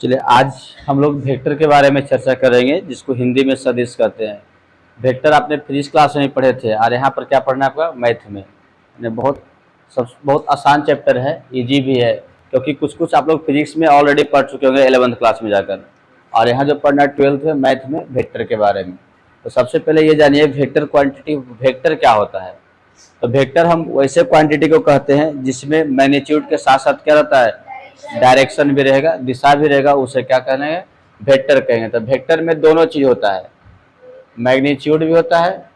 चलिए आज हम लोग वेक्टर के बारे में चर्चा करेंगे, जिसको हिंदी में सदिश कहते हैं। वेक्टर आपने फिजिक्स क्लास में ही पढ़े थे और यहाँ पर क्या पढ़ना है आपका, मैथ में। बहुत आसान चैप्टर है, इजी भी है, क्योंकि कुछ कुछ आप लोग फिजिक्स में ऑलरेडी पढ़ चुके होंगे 11th क्लास में जाकर। और यहाँ जो पढ़ना है 12th में मैथ में वेक्टर के बारे में। तो सबसे पहले ये जानिए वेक्टर क्वांटिटी, वेक्टर क्या होता है। तो वेक्टर हम वैसे क्वांटिटी को कहते हैं जिसमें मैग्नीट्यूड के साथ साथ क्या रहता है, डायरेक्शन भी रहेगा, दिशा भी रहेगा, उसे क्या कहेंगे, वेक्टर कहेंगे। तो वेक्टर में दोनों चीज होता है, मैग्नीट्यूड भी होता है,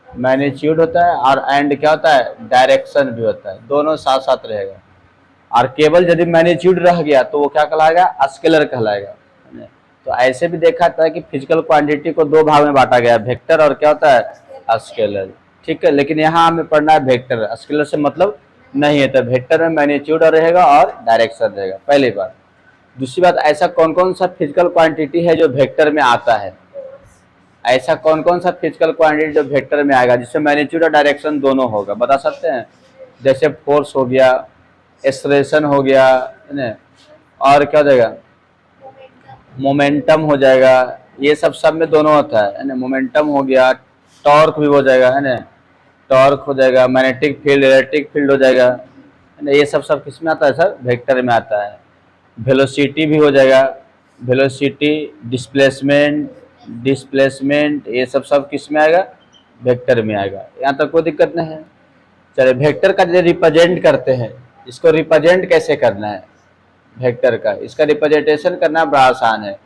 मैग्नीट्यूड होता है और एंड क्या होता है, डायरेक्शन भी होता है, दोनों साथ साथ रहेगा। और केवल यदि मैग्नीट्यूड रह गया तो वो क्या कहलाएगा, स्केलर कहलाएगा। तो ऐसे भी देखा था कि फिजिकल क्वांटिटी को दो भाग में बांटा गया, वेक्टर और क्या होता है, स्केलर। ठीक है, लेकिन यहाँ हमें पढ़ना है वेक्टर, स्केलर से मतलब नहीं है। तो वेक्टर में मैग्नीट्यूड रहेगा और डायरेक्शन रहेगा, पहली बात। दूसरी बात, ऐसा कौन कौन सा फिजिकल क्वांटिटी है जो वेक्टर में आता है, ऐसा कौन कौन सा फिजिकल क्वांटिटी जो वेक्टर में आएगा जिसमें मैग्नीट्यूड और डायरेक्शन दोनों होगा, बता सकते हैं। जैसे फोर्स हो गया, एक्सलेशन हो गया, है ना, और क्या हो जाएगा, मोमेंटम हो जाएगा। ये सब में दोनों होता है ना। मोमेंटम हो गया, टॉर्क भी हो जाएगा, है ना, टॉर्क हो जाएगा, मैग्नेटिक फील्ड, इलेक्ट्रिक फील्ड हो जाएगा, है ना। ये सब किस में आता है सर, वेक्टर में आता है। वेलोसिटी भी हो जाएगा, वेलोसिटी, डिस्प्लेसमेंट, डिस्प्लेसमेंट, ये सब किस में आएगा, वेक्टर में आएगा। यहाँ तक कोई दिक्कत नहीं है। चलिए वेक्टर का जो रिप्रेजेंट करते हैं, इसको रिप्रेजेंट कैसे करना है वेक्टर का, इसका रिप्रेजेंटेशन करना बड़ा आसान है।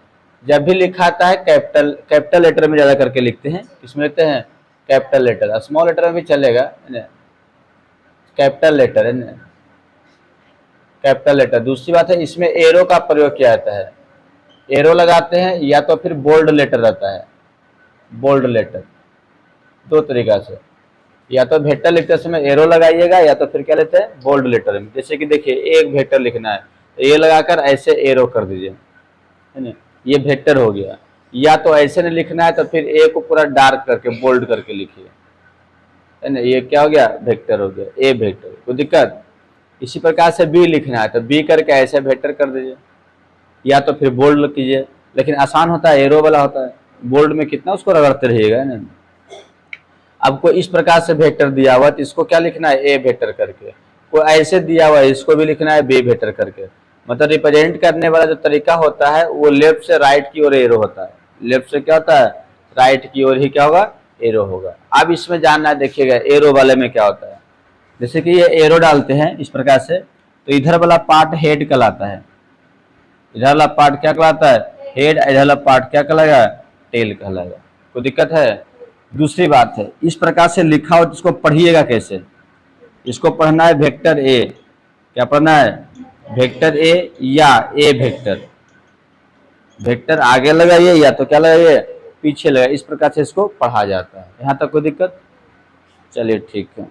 जब भी लिखा आता है कैपिटल लेटर में ज़्यादा करके लिखते हैं, किसमें लिखते हैं, कैपिटल लेटर। स्मॉल लेटर में भी चलेगा, है ना, कैपिटल लेटर, है ना, कैपिटल लेटर। दूसरी बात है, इसमें एरो का प्रयोग किया जाता है, एरो लगाते हैं, या तो फिर बोल्ड लेटर रहता है, बोल्ड लेटर। दो तरीका से, या तो वेक्टर लेटर में एरो लगाइएगा, या तो फिर क्या लेते हैं, बोल्ड लेटर में। जैसे कि देखिए एक वेक्टर लिखना है तो ये लगाकर ऐसे एरो कर दीजिए, है ना, ये वेक्टर हो गया। या तो ऐसे नहीं लिखना है तो फिर ए को पूरा डार्क करके बोल्ड करके लिखिए, है ना, ये क्या हो गया, वेक्टर हो गया, ए वेक्टर। कोई दिक्कत। इसी प्रकार से बी लिखना है तो बी करके ऐसे वेक्टर कर दीजिए, या तो फिर बोल्ड कीजिए। लेकिन आसान होता है, एरो वाला होता है, बोल्ड में कितना उसको रगड़ते रहिएगा, है ना। आपको इस प्रकार से वेक्टर दिया हुआ तो इसको क्या लिखना है, ए वेक्टर करके। कोई ऐसे दिया हुआ है, इसको भी लिखना है बी वेक्टर करके। मतलब रिप्रेजेंट करने वाला जो तरीका होता है वो लेफ्ट से राइट की ओर एरो होता है, लेफ्ट से क्या होता है, राइट की ओर ही क्या होगा, एरो होगा। अब इसमें जानना है, देखिएगा एरो वाले में क्या होता है। जैसे कि ये एरो डालते हैं इस प्रकार से, तो इधर वाला पार्ट हेड कहलाता है, इधर वाला पार्ट क्या कहलाता है, हेड, इधर वाला पार्ट क्या कहलाएगा, टेल कहलाएगा। कोई दिक्कत है। दूसरी बात है, इस प्रकार से लिखा हो तो इसको पढ़िएगा कैसे। इसको पढ़ना है वेक्टर ए, क्या पढ़ना है, वेक्टर ए या ए वेक्टर। वेक्टर आगे लगाइए या तो क्या लगाइए, पीछे लगाइए। इस प्रकार से इसको पढ़ा जाता है। यहाँ तक कोई दिक्कत। चलिए ठीक है।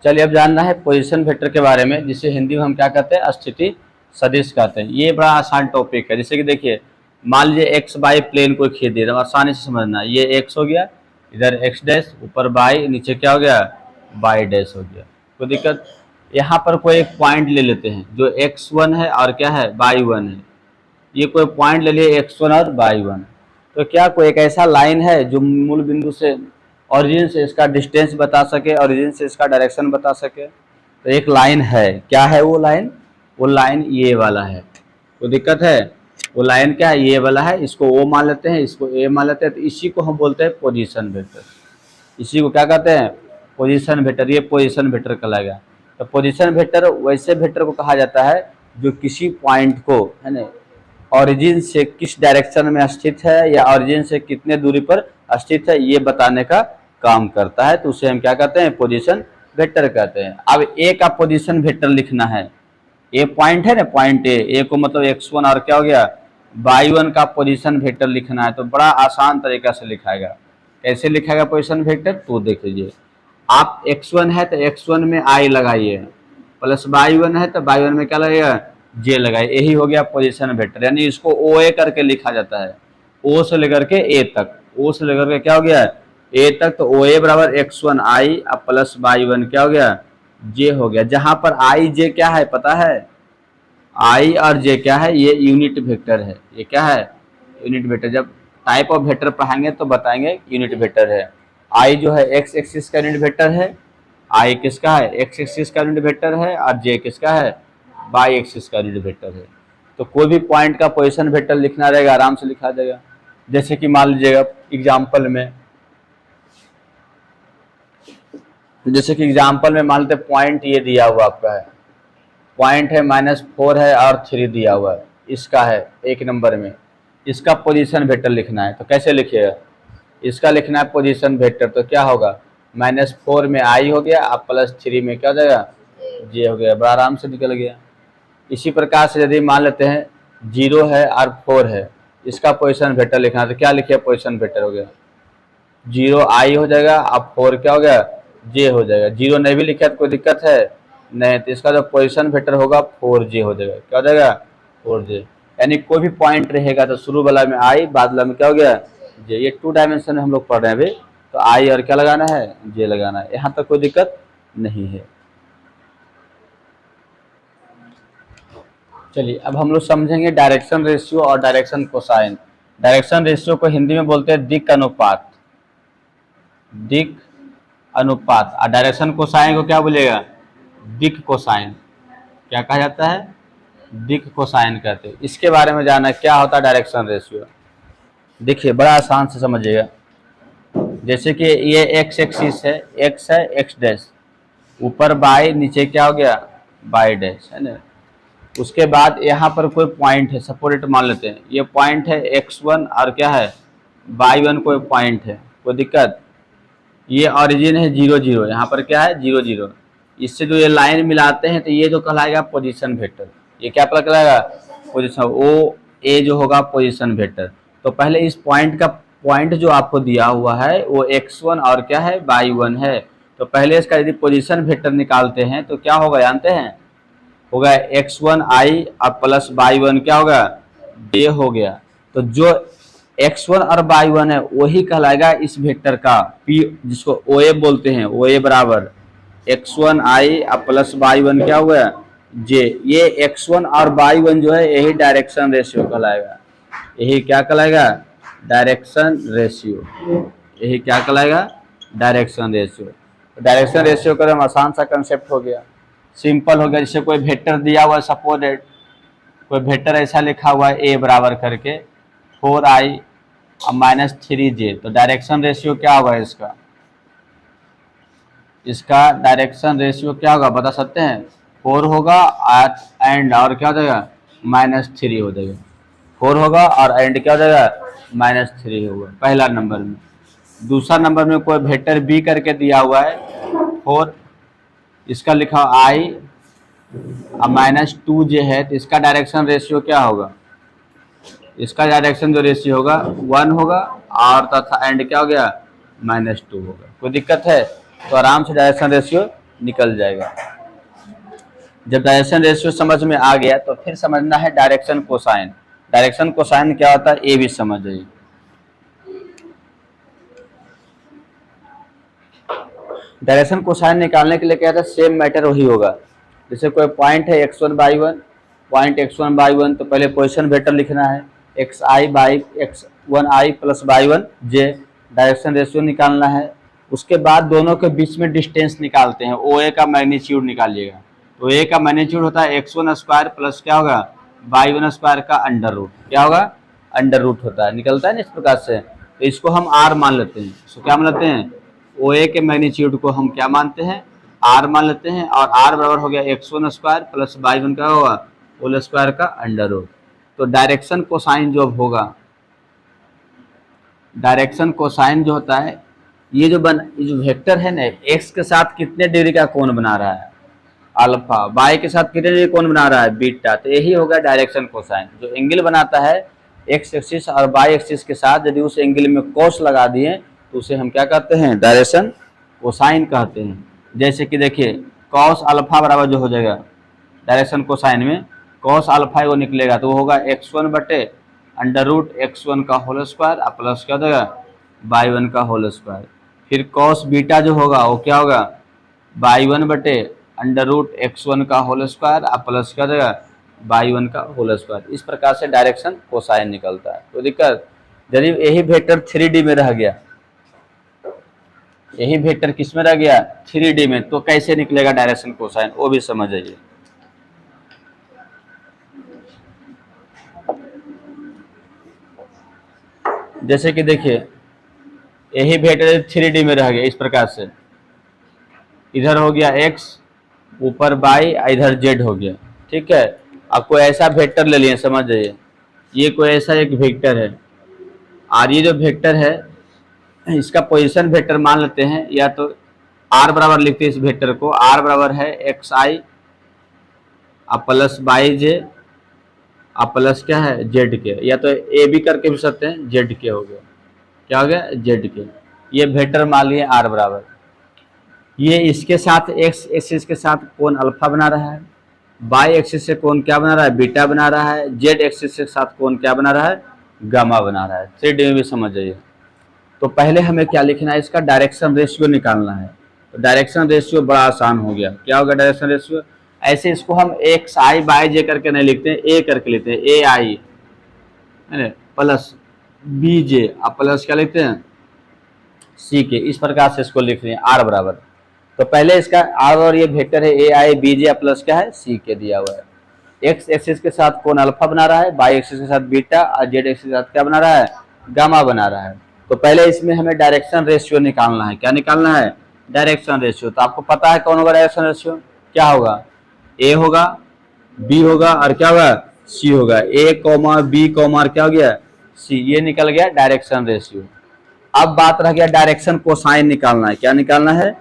चलिए अब जानना है पोजीशन वेक्टर के बारे में, जिसे हिंदी में हम क्या कहते हैं, स्थिति सदिश कहते हैं। ये बड़ा आसान टॉपिक है। जैसे कि देखिए, मान लीजिए एक्स वाई प्लेन को खींच दिया, आसानी से समझना। ये एक्स हो गया, इधर एक्स डैश, ऊपर वाई, नीचे क्या हो गया, वाई डैश हो गया। कोई दिक्कत। यहाँ पर कोई एक पॉइंट ले लेते हैं जो x1 है और क्या है, y1 है। ये कोई पॉइंट ले लिए x1 और y1। तो क्या कोई एक ऐसा लाइन है जो मूल बिंदु से, ओरिजिन से इसका डिस्टेंस बता सके, ओरिजिन से इसका डायरेक्शन बता सके। तो एक लाइन है, क्या है वो लाइन, वो लाइन ये वाला है। कोई दिक्कत है। वो लाइन क्या है, ये वाला है। इसको ओ मान लेते हैं, इसको ए मान लेते हैं। तो इसी को हम बोलते हैं पोजीशन वेक्टर। इसी को क्या कहते हैं, पोजीशन वेक्टर। ये पोजीशन वेक्टर कहलाएगा। तो पोजीशन वेक्टर वैसे वेक्टर को कहा जाता है जो किसी पॉइंट को, है ना, ओरिजिन से किस डायरेक्शन में स्थित है या ओरिजिन से कितने दूरी पर स्थित है, ये बताने का काम करता है। तो उसे हम क्या कहते हैं, पोजीशन वेक्टर कहते हैं। अब ए का पोजीशन वेक्टर लिखना है। ए पॉइंट है ना, पॉइंट ए को मतलब x1 और क्या हो गया, y1 का पोजीशन वेक्टर लिखना है। तो बड़ा आसान तरीका से लिखाएगा। कैसे लिखाएगा पोजीशन वेक्टर, तो देख लीजिए। आप x1 है तो x1 में i लगाइए, प्लस y1 है तो y1 में क्या लगेगा, j लगाइए। यही हो गया पोजीशन वेक्टर। यानी इसको OA करके लिखा जाता है, O से लेकर के A तक, O से लेकर के क्या हो गया, A तक। तो OA बराबर x1 i अब प्लस y1 क्या हो गया, जे हो गया। जहां पर आई जे क्या है पता है, आई और जे क्या है, ये यूनिट वेक्टर है। ये क्या है, यूनिट वेक्टर। जब टाइप ऑफ वेक्टर पढ़ाएंगे तो बताएंगे यूनिट वेक्टर है। आई जो है एक्स एक्सिस का यूनिट वेक्टर है, आई किसका है, एक्स एक्सिस का यूनिट वेक्टर है, और जे किसका है, वाई एक्सिस का यूनिट वेक्टर है। तो कोई भी पॉइंट का पोजीशन वेक्टर लिखना रहेगा, आराम से लिखा जाएगा। जैसे कि मान लीजिएगा एग्जाम्पल में, जैसे कि एग्जाम्पल में मान लेते पॉइंट ये दिया हुआ आपका है, पॉइंट है -4 है और 3 दिया हुआ है, इसका है 1 नंबर में। इसका पोजीशन वेक्टर लिखना है तो कैसे लिखिएगा, इसका लिखना है पोजीशन वेक्टर। तो क्या होगा, -4 में आई हो गया, अब +3 में क्या हो जाएगा, जे हो गया। बड़ा आराम से निकल गया। इसी प्रकार से यदि मान लेते हैं 0 है और 4 है, इसका पोजीशन वेक्टर लिखना है तो क्या लिखिए, पोजीशन वेक्टर हो गया 0 आई हो जाएगा, अब 4 क्या हो गया, जे हो जाएगा। 0 नहीं भी लिखा तो कोई दिक्कत है नहीं, तो इसका जो पोजीशन वेक्टर होगा 4J हो जाएगा। क्या हो जाएगा, 4J। यानी कोई भी पॉइंट रहेगा तो शुरू वाला में आई, बाद वाला में क्या हो गया, जे। ये 2 डायमेंशन में हम लोग पढ़ रहे हैं अभी, तो आई और क्या लगाना है, जे लगाना है। यहाँ तक कोई दिक्कत नहीं है। चलिए अब हम लोग समझेंगे डायरेक्शन रेशियो और डायरेक्शन कोसाइन। डायरेक्शन रेशियो को हिंदी में बोलते हैं दिक् अनुपात, दिक् अनुपात। और डायरेक्शन कोसाइन को क्या बोलेगा, दिक् कोसाइन। क्या कहा जाता है, दिक् कोसाइन कहते हैं। इसके बारे में जानना क्या होता है डायरेक्शन रेशियो। देखिए बड़ा आसान से समझिएगा। जैसे कि ये एक्स एक्सिस है, एक्स है एक्स डैश, ऊपर बाई, नीचे क्या हो गया, बाई डैश, है ना। उसके बाद यहाँ पर कोई पॉइंट है, सपोर्ट मान लेते हैं ये पॉइंट है x1 और क्या है y1, कोई पॉइंट है, कोई दिक्कत। ये ओरिजिन है 0 0, यहाँ पर क्या है 0 0। इससे जो ये लाइन मिलाते हैं तो ये जो कहलाएगा पोजीशन वेक्टर। ये क्या पता कहलाएगा, पोजीशन, ओ ए जो होगा पोजीशन वेक्टर। तो पहले इस पॉइंट का, पॉइंट जो आपको दिया हुआ है वो x1 और क्या है y1 है। तो पहले इसका यदि पोजीशन वेक्टर निकालते हैं तो क्या होगा जानते हैं, होगा x1 आई और प्लस y1 क्या होगा, जे हो गया। तो जो x1 और y1 है वही कहलाएगा इस वेक्टर का p, जिसको OA बोलते हैं। OA बराबर x1 आई और प्लस y1 क्या हुआ, जे। ये x1 और y1 जो है यही डायरेक्शन रेशियो कहलाएगा। यही क्या कहलाएगा, डायरेक्शन रेशियो। यही क्या कहलाएगा, डायरेक्शन रेशियो। डायरेक्शन रेशियो का आसान सा कंसेप्ट हो गया, सिंपल हो गया। जैसे कोई वेक्टर दिया हुआ है, सपोज कोई वेक्टर ऐसा लिखा हुआ है a बराबर करके 4i और -3j, तो डायरेक्शन रेशियो क्या होगा इसका, इसका डायरेक्शन रेशियो क्या होगा बता सकते हैं, 4 होगा एंड और क्या हो जाएगा -3 हो जाएगा। 4 होगा और एंड क्या हो जाएगा -3 होगा पहला नंबर में। दूसरा नंबर में कोई वेक्टर b करके दिया हुआ है 4, इसका लिखा i और -2j है, तो इसका डायरेक्शन रेशियो क्या होगा, इसका डायरेक्शन जो रेशियो होगा 1 होगा और तथा एंड क्या हो गया -2 होगा। कोई दिक्कत है तो आराम से डायरेक्शन रेशियो निकल जाएगा। जब डायरेक्शन रेशियो समझ में आ गया तो फिर समझना है डायरेक्शन कोसाइन। डायरेक्शन कोसाइन क्या होता है ये भी समझ जाइए। डायरेक्शन कोसाइन निकालने के लिए क्या था, सेम मैटर वही होगा। जैसे कोई पॉइंट है x1 y1, point x1 y1, तो पहले पोजीशन वेक्टर लिखना है xi by x1i plus y1 j। Direction ratio निकालना है। उसके बाद दोनों के बीच में डिस्टेंस निकालते हैं, OA का मैग्नीट्यूड निकालिएगा। तो A का मैग्नीट्यूड होता है x1 स्क्वायर प्लस क्या होगा y1 स्क्वायर का अंडर रूट, क्या होगा अंडर रूट होता है, निकलता है ना इस प्रकार से। तो इसको हम r मान लेते हैं। इसको क्या मान लेते हैं, OA के मैग्नीट्यूड को हम क्या मानते हैं, r मान लेते हैं। और r बराबर हो गया x1 स्क्वायर प्लस y1 का होगा होल स्क्वायर का अंडर रूट। तो डायरेक्शन कोसाइन जो होगा, डायरेक्शन कोसाइन जो होता है, ये जो वेक्टर है ना, x के साथ कितने डिग्री का कोण बना रहा है अल्फा, y के साथ कितने डिग्री कोण बना रहा है बीटा। तो यही होगा डायरेक्शन कोसाइन। जो एंगल बनाता है x एक्सिस और y एक्सिस के साथ, यदि उस एंगल में कोस लगा दिए तो उसे हम क्या कहते हैं, डायरेक्शन कोसाइन कहते हैं। जैसे कि देखिए कॉस अल्फा बराबर जो हो जाएगा डायरेक्शन कोसाइन में, कॉस अल्फा वो निकलेगा तो वो होगा x1 बटे अंडर रूट x1 का होल स्क्वायर और प्लस क्या हो जाएगा y1 का होल स्क्वायर। फिर कॉस बीटा जो होगा वो क्या होगा y1 बटे अंडर रूट x1 का होल स्क्वायर और प्लस क्या हो जाएगा y1 का होल स्क्वायर। इस प्रकार से डायरेक्शन कोसाइन निकलता है। कोई दिक्कत? यदि यही वेक्टर 3D में रह गया, यही वेक्टर किस में रह गया 3D में, तो कैसे निकलेगा डायरेक्शन कोसाइन, वो भी समझ आइए। जैसे कि देखिए यही वेक्टर 3D में रह गया इस प्रकार से, इधर हो गया x, ऊपर y, इधर z हो गया, ठीक है। अब कोई ऐसा वेक्टर ले लिए, समझ जाइए, ये कोई ऐसा एक वेक्टर है और ये जो वेक्टर है इसका पोजीशन वेक्टर मान लेते हैं, या तो r बराबर लिखते हैं इस वेक्टर को, r बराबर है xi प्लस yj प्लस क्या है z के, या तो a भी करके भी सकते हैं, z के हो गया, क्या हो गया z के। ये वेक्टर मान लिए r बराबर, ये इसके साथ x एक्सिस के साथ कोण अल्फा बना रहा है, y एक्सिस से कोण क्या बना रहा है बीटा बना रहा है, z एक्सिस के साथ कोण क्या बना रहा है गामा बना रहा है। 3D में भी समझ जाइए। तो पहले हमें क्या लिखना है, इसका डायरेक्शन रेशियो निकालना है। तो डायरेक्शन रेशियो बड़ा आसान हो गया। क्या होगा डायरेक्शन रेशियो? ऐसे इसको हम एक्स आई बाई जे करके नहीं लिखते हैं, ए करके लिखते हैं, ए आई प्लस बी जे, आप प्लस क्या लिखते हैं सी के। इस प्रकार से इसको लिख रहे हैं आर बराबर। तो पहले इसका आर और ये वेक्टर है ए आई बी जे प्लस क्या है सी के दिया हुआ है। एक्स एक्सिस के साथ कोण अल्फा बना रहा है, वाई एक्सिस के साथ बीटा और जेड एक्सिस के साथ क्या बना रहा है गामा बना रहा है। तो पहले इसमें हमें डायरेक्शन रेशियो निकालना है। क्या निकालना है? Direction ratio. तो आपको पता है कौन होगा डायरेक्शन रेशियो? क्या होगा? ए होगा, बी होगा और क्या होगा सी होगा। ए कॉमा बी कॉमा और क्या हो गया सी, ये निकल गया डायरेक्शन रेशियो। अब बात रह गया डायरेक्शन कोसाइन निकालना है। क्या निकालना है?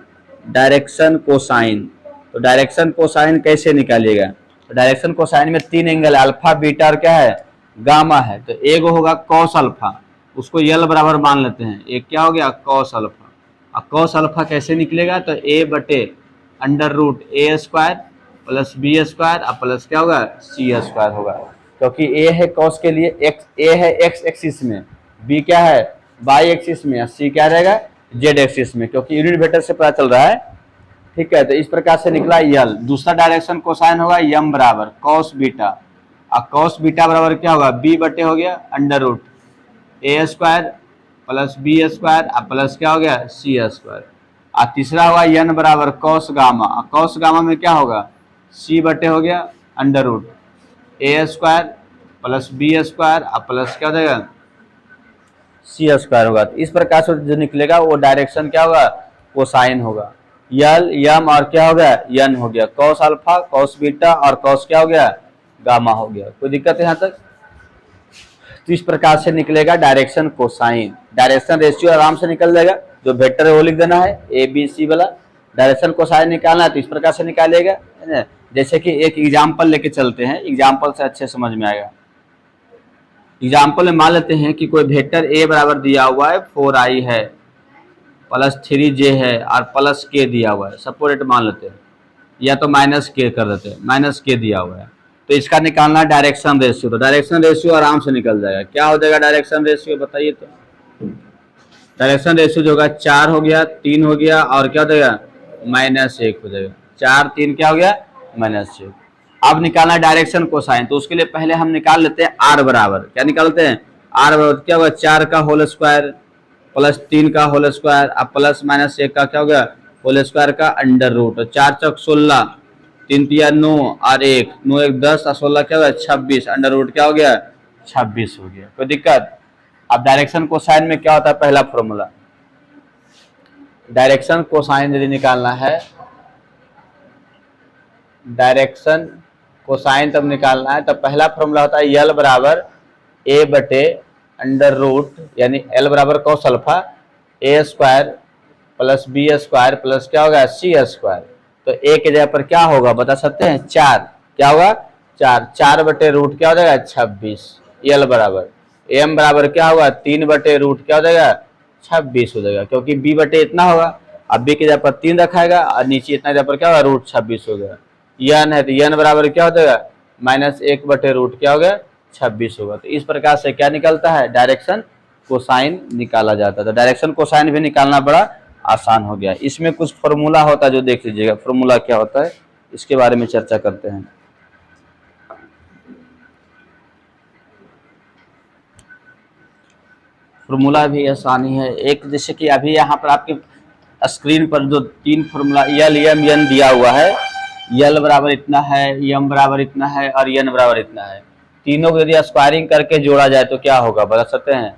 Direction cosine. तो डायरेक्शन कोसाइन कैसे निकालिएगा? तो डायरेक्शन कोसाइन में 3 एंगल है, अल्फा बीटा और क्या है गामा है। तो एक होगा कॉस अल्फा, उसको यल बराबर मान लेते हैं, एक क्या हो गया कॉस अल्फा। अब कॉस अल्फा कैसे निकलेगा? तो ए बटे under root A square plus B square और प्लस क्या होगा सी स्क्वायर होगा। क्योंकि ए है कॉस के लिए एक्स, ए है एक्स एक्सिस में, बी क्या है वाई एक्सिस में, सी क्या रहेगा जेड एक्सिस में, क्योंकि यूनिट वेक्टर से पता चल रहा है। ठीक है, तो इस प्रकार से निकला यल। दूसरा डायरेक्शन कोसाइन होगा यम बराबर कॉस बीटा, और कॉस बीटा बराबर क्या होगा बी बटे हो गया under root A square plus B square और प्लस क्या हो गया सी स्क्वायर। और तीसरा होगा यन बराबर कॉस गामा, और कॉस गामा में क्या होगा सी बटे हो गया under root A square plus B square और प्लस क्या हो जाएगा सी स्क्वायर होगा। तो इस प्रकार से जो निकलेगा वो डायरेक्शन क्या होगा कोसाइन होगा। यल यम और क्या हो गया यन हो गया, कॉस अल्फा कॉस बीटा और कॉस क्या हो गया गामा हो गया। कोई दिक्कत है यहाँ तक? तो इस प्रकार से निकलेगा डायरेक्शन कोसाइन। डायरेक्शन रेशियो आराम से निकल जाएगा, जो वेक्टर है वो लिख देना है ए बी सी वाला। डायरेक्शन कोसाइन निकालना है तो इस प्रकार से निकालेगा, है ना। जैसे कि एक एग्जाम्पल लेके चलते हैं, एग्जाम्पल से अच्छे समझ में आएगा। एग्जाम्पल में मान लेते हैं कि कोई वेक्टर ए बराबर दिया हुआ है 4i है प्लस 3j है और प्लस k दिया हुआ है, सपोर्ट मान लेते हैं, या तो माइनस k कर देते हैं, माइनस k दिया हुआ है। तो इसका निकालना है डायरेक्शन रेशियो। तो डायरेक्शन रेशियो आराम से निकल जाएगा। क्या हो जाएगा डायरेक्शन रेशियो बताइए? तो डायरेक्शन रेशियो जो होगा 4 हो गया, 3 हो गया और क्या हो जाएगा -1 हो जाएगा। 4 3 क्या हो गया -1। अब निकालना है डायरेक्शन कोसाइन। तो उसके लिए पहले हम निकाल लेते हैं आर बराबर। क्या निकालते हैं? आर बराबर क्या होगा 4 का होल स्क्वायर प्लस 3 का होल स्क्वायर अब प्लस -1 का क्या हो गया होल स्क्वायर का अंडर रूट। 4 चौक 16, 3 तिया 9 और 1 9 1 10 और 16 क्या हो गया 26, अंडर रूट क्या हो गया 26 हो गया। कोई दिक्कत? अब डायरेक्शन कोसाइन में क्या होता है? पहला फॉर्मूला, डायरेक्शन कोसाइन यदि निकालना है, डायरेक्शन कोसाइन तब निकालना है, तब पहला फॉर्मूला होता है यल बराबर ए बटे अंडर रूट यानी एल बराबर cos alpha A square plus B square plus क्या होगा सी स्क्वायर। तो ए के जगह पर क्या होगा बता सकते हैं? 4। क्या होगा 4, 4 बटे रूट क्या हो जाएगा 26। यल बराबर एम बराबर क्या होगा 3 बटे रूट क्या हो जाएगा 26 हो जाएगा, क्योंकि बी बटे इतना होगा। अब बी के जगह पर 3 रखाएगा और नीचे इतना जगह पर क्या होगा रूट 26 हो गया। यन है तो यन बराबर क्या हो जाएगा -1 बटे रूट क्या हो गया 26 होगा। तो इस प्रकार से क्या निकलता है डायरेक्शन कोसाइन निकाला जाता है। तो डायरेक्शन कोसाइन भी निकालना बड़ा आसान हो गया। इसमें कुछ फॉर्मूला होता है जो देख लीजिएगा। फॉर्मूला क्या होता है इसके बारे में चर्चा करते हैं। फॉर्मूला भी आसानी है। एक जैसे कि अभी यहाँ पर आपके स्क्रीन पर जो 3 फॉर्मूला यल एम एन दिया हुआ है, यल बराबर इतना है, एम बराबर इतना है और एन बराबर इतना है। तीनों को यदि स्क्वायरिंग करके जोड़ा जाए तो क्या होगा बता सकते हैं?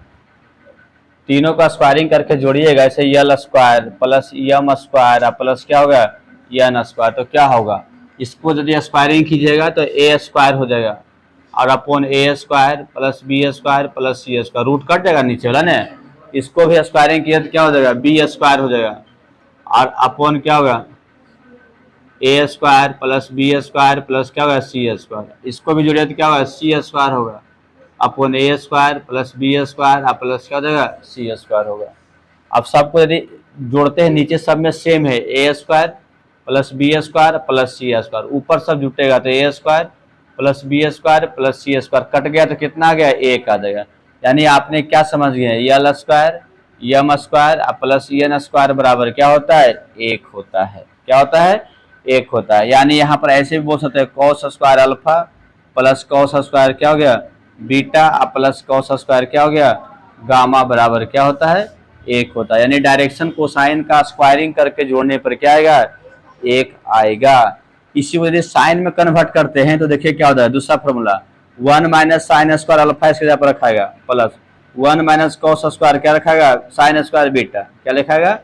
तीनों का स्क्वायरिंग करके जोड़िएगा, ऐसे L square plus M square plus क्या होगा एन स्क्वायर, तो क्या होगा? इसको यदि स्क्वायरिंग कीजिएगा तो ए स्क्वायर हो जाएगा और upon A square plus B square plus C square, root cut जाएगा नीचे वाला ना, इसको भी स्क्वायरिंग किया तो क्या हो जाएगा? बी स्क्वायर हो जाएगा और अपॉन क्या होगा? A square plus B square plus क्या होगा? सी स्क्वायर, इसको भी जोड़िए तो क्या होगा? सी स्क्वायर होगा upon A square plus B square plus क्या हो जाएगा? सी स्क्वायर होगा। अब सबको यदि जोड़ते हैं नीचे सब में सेम है, A square plus B square plus C square, ऊपर सब जुटेगा तो A square plus B square plus C square, cut गया तो कितना आ गया? एक आ जाएगा। यानी आपने क्या समझ गए? L square M square plus N square बराबर क्या होता है? एक होता है। क्या होता है? एक होता है। यानी यहाँ पर ऐसे भी बोल सकते हैं cos square alpha plus cos square क्या हो गया? बीटा प्लस कॉस स्क्वायर क्या हो गया? गामा बराबर क्या होता है? एक होता है। यानी डायरेक्शन कोसाइन का स्क्वायरिंग करके जोड़ने पर क्या आएगा? एक आएगा। इसी वजह से साइन में कन्वर्ट करते हैं तो देखिए क्या होता है? दूसरा formula 1 minus sine square alpha इसके जगह पर रखाएगा प्लस 1 माइनस कॉस स्क्वायर क्या रखाएगा? साइन स्क्वायर बीटा, क्या लिखाएगा?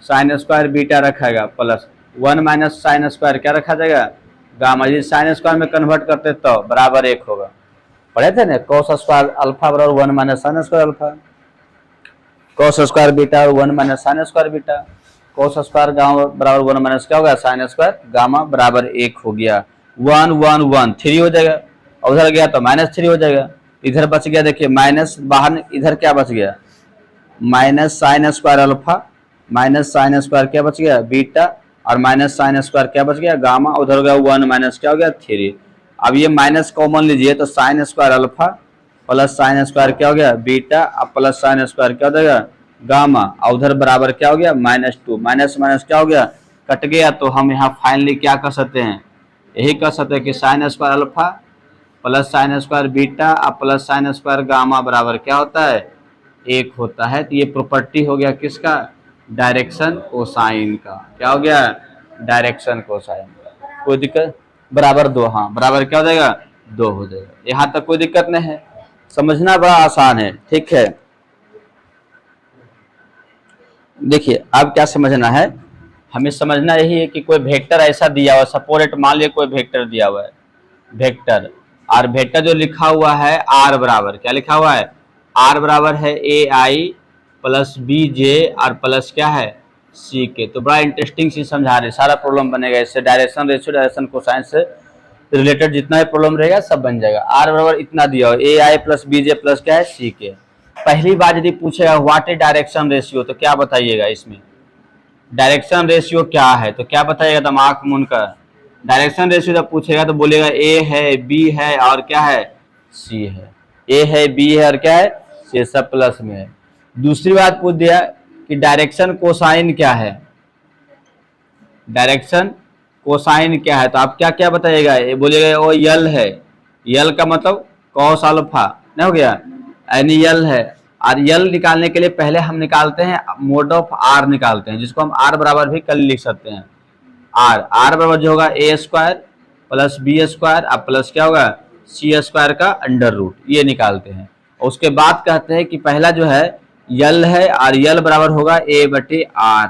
साइन स्क्वायर बीटा रखाएगा प्लस 1 माइनस साइन स्क्वायर क्या रखा जाएगा? गामा। यदि साइन स्क्वायर में कन्वर्ट करते तो बराबर एक होगा। पढ़े थे ना कॉस स्क्वायर अल्फा बराबर 1 minus sine square alpha, cos square beta 1 minus sine square beta, cos square gamma बराबर 1 माइनस क्या होगा? साइन स्क्वायर गामा बराबर एक हो गया। 1 1 1 3 हो जाएगा, उधर गया तो -3 हो जाएगा, इधर बच गया देखिए माइनस, बाहर इधर क्या बच गया? Minus sine square alpha minus sine square क्या बच गया? बीटा और माइनस साइन स्क्वायर क्या बच गया? गामा, उधर गया 1 माइनस क्या हो गया? 3। अब ये माइनस कॉमन लीजिए तो sign square alpha plus sign square क्या हो गया? बीटा और प्लस साइन स्क्वायर क्या हो जाएगा? गामा, और उधर बराबर क्या हो गया? -2, माइनस माइनस क्या हो गया? कट गया। तो हम यहाँ फाइनली क्या कर सकते हैं? यही कर सकते हैं कि sign square alpha plus sign square beta और प्लस साइन स्क्वायर गामा बराबर क्या होता है? एक होता है। तो ये प्रॉपर्टी हो गया किसका? डायरेक्शन कोसाइन का। क्या हो गया? डायरेक्शन कोसाइन का। कोई दिक्कत? बराबर 2, हाँ बराबर क्या हो जाएगा? 2 हो जाएगा। यहाँ तक कोई दिक्कत नहीं है, समझना बड़ा आसान है। ठीक है, देखिए अब क्या समझना है, हमें समझना यही है कि कोई वेक्टर ऐसा दिया हुआ है, सपोर्ट मान लिया कोई वेक्टर दिया हुआ है, वेक्टर और वेक्टर जो लिखा हुआ है आर बराबर, क्या लिखा हुआ है? आर बराबर है ए आई प्लस बी जे और प्लस क्या है? सी के। तो बड़ा इंटरेस्टिंग चीज समझा रहे, सारा प्रॉब्लम बनेगा इससे, डायरेक्शन रेशियो डायरेक्शन कोसाइन से रिलेटेड जितना भी प्रॉब्लम रहेगा सब बन जाएगा। आर बराबर इतना दिया हो, ए आई प्लस बी जे प्लस क्या है? सी के। पहली बार यदि पूछेगा व्हाट इज डायरेक्शन रेशियो तो क्या बताइएगा? इसमें डायरेक्शन रेशियो क्या है तो क्या बताइएगा? तो आंख मूंद कर डायरेक्शन रेशियो जब पूछेगा तो बोलेगा ए है, बी है और क्या है? सी है। ए है, बी है और क्या है? सी, सब प्लस में है। दूसरी बात पूछ दिया कि डायरेक्शन कोसाइन क्या है, डायरेक्शन कोसाइन क्या है, तो आप क्या क्या बताइएगा? ये बोलिएगा वो यल है, यल का मतलब कॉस अल्फा, नहीं हो गया? यानी यल है। और यल निकालने के लिए पहले हम निकालते हैं मोड ऑफ आर निकालते हैं, जिसको हम आर बराबर भी कल लिख सकते हैं। आर बराबर जो होगा A square plus B square और प्लस क्या होगा? सी स्क्वायर का अंडर रूट, ये निकालते हैं। और उसके बाद कहते हैं कि पहला जो है यल है और यल बराबर होगा ए बटे आर,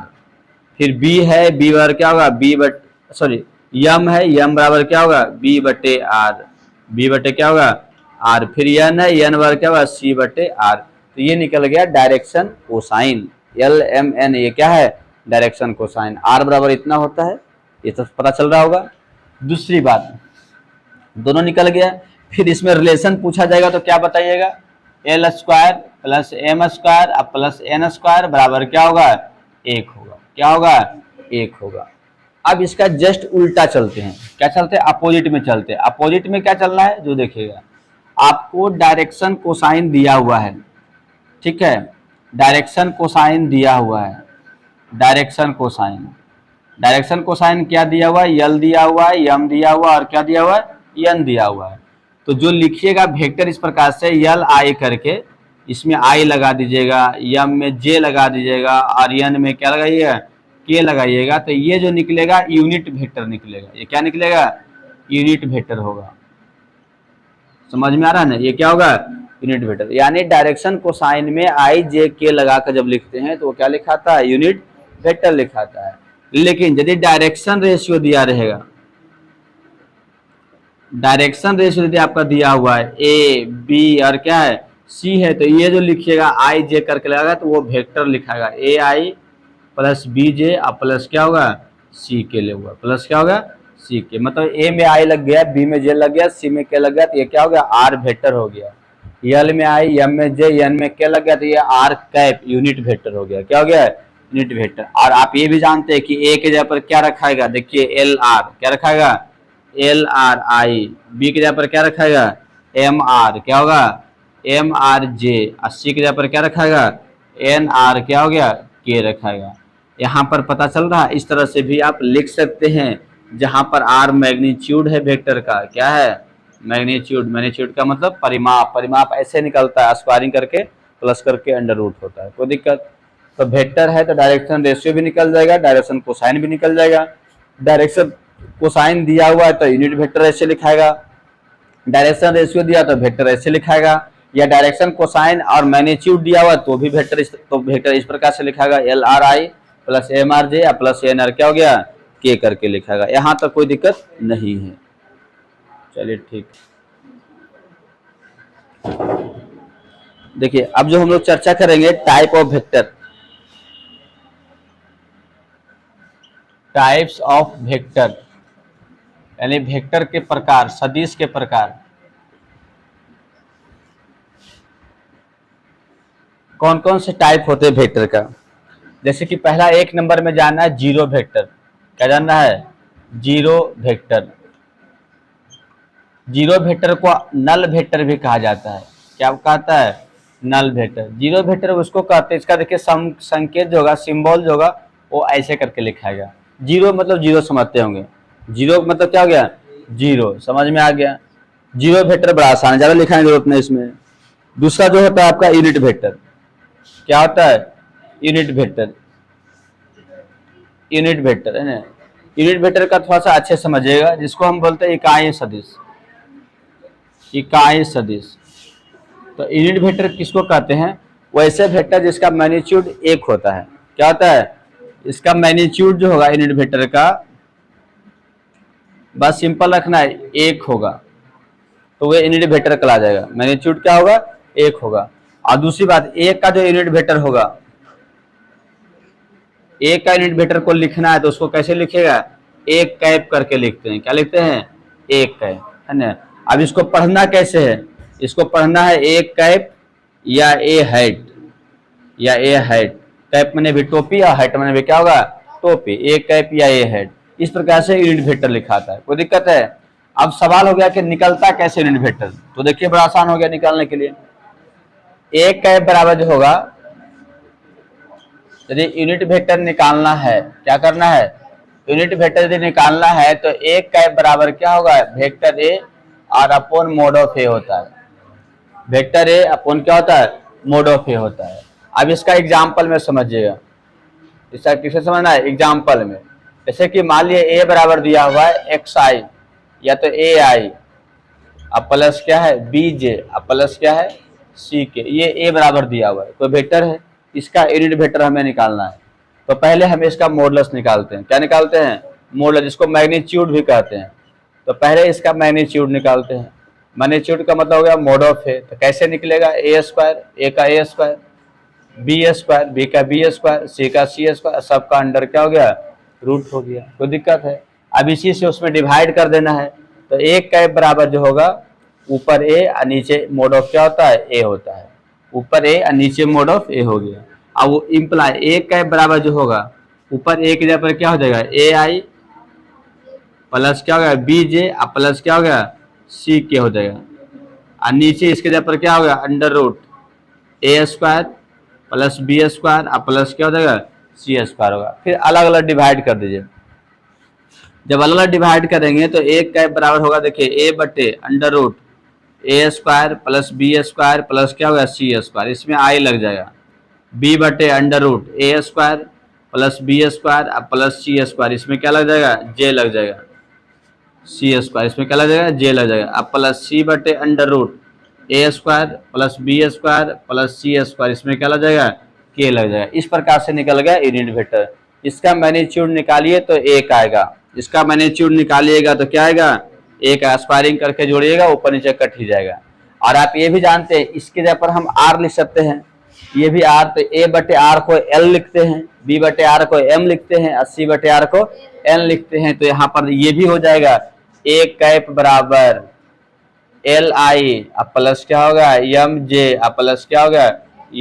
फिर बी है, बी बराबर क्या होगा? बी बट सॉरी यम है, यम बराबर क्या होगा? बी बटे आर, बी बटे क्या होगा? आर, फिर एन है, एन बराबर क्या होगा? सी बटे आर। तो ये निकल गया direction cosine, L M N, ये क्या है? Direction cosine. आर बराबर इतना होता है, ये तो पता चल रहा होगा। दूसरी बात, दोनों निकल गया, फिर इसमें रिलेशन पूछा जाएगा तो क्या बताइएगा? L square plus M square और प्लस एन स्क्वायर बराबर क्या होगा? एक होगा। क्या होगा? एक होगा। अब इसका जस्ट उल्टा चलते हैं, क्या चलते हैं? अपोजिट में चलते हैं। अपोजिट में क्या चलना है जो देखिएगा, आपको डायरेक्शन कोसाइन दिया हुआ है, ठीक है? डायरेक्शन कोसाइन दिया हुआ है, डायरेक्शन कोसाइन, डायरेक्शन कोसाइन क्या दिया हुआ है, यल दिया हुआ है, यम दिया हुआ है और क्या दिया हुआ है, यन दिया हुआ है। तो जो लिखिएगा वेक्टर इस प्रकार से यल आई करके, इसमें आई लगा दीजिएगा, यम में जे लगा दीजिएगा और यन में क्या लगाइएगा, के लगाइएगा। तो ये जो निकलेगा यूनिट वेक्टर निकलेगा। ये क्या निकलेगा, यूनिट वेक्टर होगा। समझ में आ रहा है ना, ये क्या होगा, यूनिट वेक्टर। यानी डायरेक्शन कोसाइन में आई जे के लगाकर जब लिखते हैं तो वो क्या लिखाता है, यूनिट वेक्टर लिखाता है। लेकिन यदि डायरेक्शन रेशियो दिया रहेगा, डायरेक्शन रेशियो यदि आपका दिया हुआ है ए बी और क्या है सी है, तो ये जो लिखिएगा आई जे करके लगाएगा तो वो वेक्टर लिखाएगा, ए आई प्लस बी जे और प्लस क्या होगा, सी के लिए हुआ, प्लस क्या होगा, सी के। मतलब ए में आई लग गया, बी में जे लग गया, सी में के लग गया, तो ये क्या हो गया, आर वेक्टर हो गया। यल में आई, एम में जे, एन में के लग गया, तो ये आर कैप यूनिट वेक्टर हो गया। क्या हो गया, यूनिट वेक्टर। और आप ये भी जानते हैं कि ए के जगह पर क्या रखाएगा, देखिए एल आर, क्या रखाएगा, एल आर आई। बी के जगह पर क्या रखाएगा, एम आर, क्या होगा, एम आर जे। और सी के जगह पर क्या रखाएगा, एन आर क्या हो गया, के रखाएगा। यहाँ पर पता चल रहा है, इस तरह से भी आप लिख सकते हैं। जहाँ पर आर मैग्नीट्यूड है वेक्टर का, क्या है, मैग्नीट्यूड। मैग्नीट्यूड का मतलब परिमाप, परिमाप ऐसे निकलता है, स्क्वायरिंग करके प्लस करके अंडर रूट होता है, कोई दिक्कत। तो वेक्टर है तो डायरेक्शन रेशियो भी निकल जाएगा, डायरेक्शन कोसाइन भी निकल जाएगा। डायरेक्शन कोसाइन दिया हुआ है तो यूनिट वेक्टर ऐसे लिखाएगा, डायरेक्शन रेशियो दिया तो वेक्टर ऐसे लिखाएगा, या डायरेक्शन कोसाइन और मैग्नीट्यूड दिया हुआ तो भी वेक्टर इस प्रकार से लिखाएगा, L R I plus M R J plus N R क्या हो गया, के करके लिखाएगा। यहाँ तक कोई दिक्कत नहीं है। चलिए ठीक। देखिए अब जो हम लोग चर्चा करेंगे type of vector, types of vector यानी वेक्टर के प्रकार, सदिश के प्रकार। कौन कौन से टाइप होते हैं वेक्टर का। जैसे कि पहला एक नंबर में जानना है जीरो वेक्टर। क्या जानना है, जीरो वेक्टर। जीरो वेक्टर को नल वेक्टर भी कहा जाता है। क्या कहता है, नल वेक्टर। जीरो वेक्टर उसको कहते हैं, इसका देखिए संकेत जो होगा, सिंबल जो होगा वो ऐसे करके लिखाएगा। जीरो मतलब जीरो समझते होंगे, जीरो मतलब क्या हो गया, जीरो, समझ में आ गया। जीरो वेक्टर बड़ा आसान है, ज्यादा लिखाने की जरूरत नहीं इसमें। दूसरा जो होता है आपका यूनिट वेक्टर। क्या होता है, यूनिट वेक्टर। यूनिट वेक्टर है ना, यूनिट वेक्टर का थोड़ा सा अच्छे समझिएगा, जिसको हम बोलते हैं इकाई सदिश। इकाई सदिश। तो यूनिट वेक्टर किसको कहते हैं, वैसे वेक्टर जिसका मैग्नीट्यूड एक होता है। क्या होता है, इसका मैग्नीट्यूड जो होगा यूनिट वेक्टर का, बस सिंपल रखना है, एक होगा तो वह यूनिट वेक्टर कहला जाएगा। मैग्नीट्यूड क्या होगा, एक होगा। और दूसरी बात, एक का जो यूनिट वेक्टर होगा, एक का यूनिट वेक्टर को लिखना है तो उसको कैसे लिखेगा, एक कैप करके लिखते हैं। क्या लिखते हैं, एक कैप, है ना। अब इसको पढ़ना कैसे है, इसको पढ़ना है एक कैप या ए हैट, या ए हैट। कैप मैंने भी टोपी और हैट मैंने भी क्या होगा, टोपी। एक कैप या ए हैट, इस प्रकार से यूनिट वेक्टर लिखाता है। कोई दिक्कत है। अब सवाल हो गया कि निकलता कैसे यूनिट वेक्टर। तो देखिए बड़ा आसान हो गया निकालने के लिए। एक कैप बराबर जो होगा, यदि यूनिट वेक्टर निकालना है, क्या करना है, यूनिट वेक्टर यदि निकालना है तो एक कैप बराबर क्या होगा, वेक्टर ए और अपॉन मोड ऑफ ए होता है। वेक्टर ए अपॉन क्या होता है, मोड ऑफ ए होता है। अब इसका एग्जाम्पल में समझिएगा, इसका किसे समझना है, एग्जाम्पल में। जैसे कि मान लिया ए बराबर दिया हुआ है एक्स आई, या तो ए आई अब प्लस क्या है बी जे, अब प्लस क्या है सी के। ये ए बराबर दिया हुआ है, कोई वेक्टर है, इसका यूनिट वेक्टर हमें निकालना है। तो पहले हम इसका मॉडुलस निकालते हैं। क्या निकालते हैं, मॉडुलस, जिसको मैग्नीट्यूड भी कहते हैं। तो पहले इसका मैग्नीट्यूड निकालते हैं। मैग्नीट्यूड का मतलब हो गया मोड ऑफ ए। तो कैसे निकलेगा, ए स्क्वायर, ए का ए स्क्वायर, बी स्क्वायर, बी का बी स्क्वायर, सी का सी स्क्वायर, सबका अंडर क्या हो गया, रूट हो गया। कोई दिक्कत है। अब इसी से उसमें डिवाइड कर देना है। तो एक कैप बराबर जो होगा, ऊपर ए और नीचे मोड ऑफ क्या होता है, ए होता है। ऊपर ए और नीचे मोड ऑफ ए हो गया। अब वो इम्प्लाई एक कैप बराबर जो होगा, ऊपर ए की जगह पर क्या हो जाएगा, ए आई प्लस क्या हो गया बी जे और प्लस क्या हो गया सी के हो जाएगा। और नीचे इसके जगह पर क्या हो गया, under root A square plus B square और प्लस क्या हो जाएगा सी स्क्वायर होगा। फिर अलग अलग डिवाइड कर दीजिए। जब अलग अलग डिवाइड करेंगे तो एक का बराबर होगा, देखिए ए बटे under root A square plus B square plus क्या होगा सी स्क्वायर, इसमें आई लग जाएगा। बी बटे under root A square plus B square plus C square, इसमें क्या लग जाएगा जे लग जाएगा, सी स्क्वायर, इसमें क्या लग जाएगा जे लग जाएगा। अब प्लस सी बटे under root A square plus B square plus C square, इसमें क्या लग जाएगा के लग जाएगा। इस प्रकार से निकल गया यूनिट वेक्टर। इसका मैग्नीट्यूड निकालिए तो एक आएगा, इसका मैग्नीट्यूड निकालिएगा तो क्या आएगा, एक स्क्वायरिंग करके जोड़िएगा ऊपर नीचे कट ही जाएगा। और आप ये भी जानते हैं इसके जगह पर हम आर लिख सकते हैं, ये भी आर, तो ए बटे आर को एल लिखते हैं, बी बटे आर को एम लिखते हैं और सी बटे आर को एन लिखते हैं। तो यहाँ पर ये भी हो जाएगा ए कैप बराबर एल आई प्लस क्या होगा एम जे प्लस क्या होगा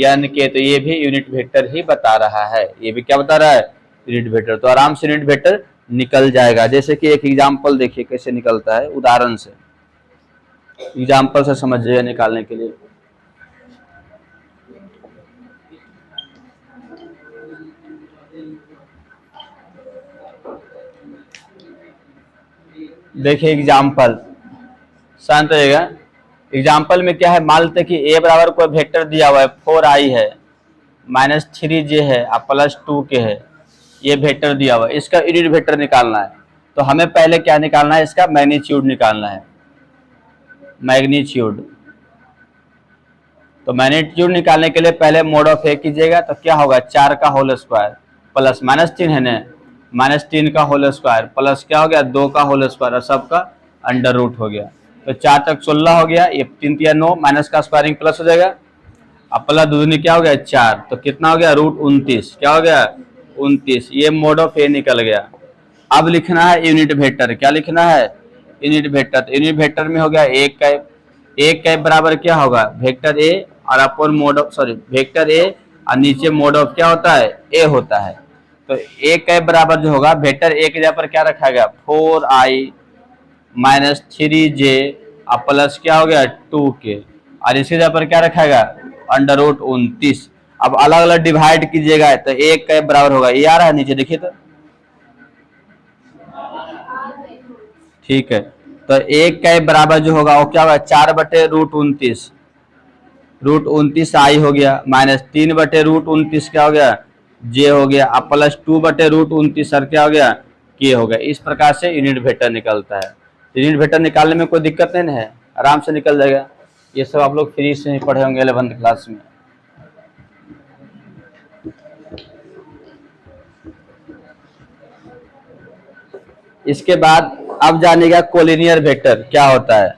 एन के। तो ये भी यूनिट वेक्टर ही बता रहा है, ये भी क्या बता रहा है यूनिट वेक्टर। तो आराम से यूनिट वेक्टर निकल जाएगा। जैसे कि एक एग्जांपल देखिए कैसे निकलता है, उदाहरण से, एग्जांपल से समझिए निकालने के लिए। देखिए एग्जाम्पल, शांत रहिएगा। एग्जाम्पल में क्या है, मान लेते कि ए बराबर कोई वेक्टर दिया हुआ है 4i है माइनस 3j है और प्लस 2k है, ये वेक्टर दिया हुआ है, इसका यूनिट वेक्टर निकालना है। तो हमें पहले क्या निकालना है, इसका मैग्नीट्यूड निकालना है, मैग्नीट्यूड। तो मैग्नीट्यूड निकालने के लिए पहले मोड ऑफ ए कीजिएगा, तो क्या होगा 4 का होल स्क्वायर प्लस -3 है ना, -3 का होल स्क्वायर प्लस क्या हो गया 2 का होल स्क्वायर और सबका अंडर रूट हो गया। तो 4 तक 16 हो गया, ये 3 या 9 माइनस का स्क्वायरिंग प्लस हो जाएगा, अब प्लस दूनी क्या हो गया 4, तो कितना हो गया √29, क्या हो गया 29। ये मोड ऑफ ए निकल गया। अब लिखना है यूनिट वेक्टर, क्या लिखना है यूनिट वेक्टर। तो यूनिट वेक्टर में हो गया एक कैप बराबर क्या होगा वेक्टर ए और अपन मोड ऑफ वेक्टर ए और नीचे मोड ऑफ क्या होता है ए होता है। तो ए कैप बराबर जो होगा वेक्टर ए के जगह पर क्या रखा गया 4i माइनस 3j और प्लस क्या हो गया 2k और इसके जगह पर क्या रखा गया अंडर रूट 29। अब अलग अलग डिवाइड कीजिएगा तो एक कैप बराबर होगा, ये आ रहा है नीचे देखिए तो, ठीक है। तो एक कैप बराबर जो होगा वो क्या होगा 4 बटे √29, √29 हो गया माइनस 3 बटे √29 क्या हो गया जे हो गया अब प्लस 2 बटे √29 सर क्या हो गया के हो गया। इस प्रकार से यूनिट वेक्टर निकलता है। यूनिट वेक्टर निकालने में कोई दिक्कत नहीं है, आराम से निकल जाएगा। ये सब आप लोग फ्री से ही पढ़े होंगे 11th क्लास में। इसके बाद अब जानेगा कोलिनियर वेक्टर क्या होता है।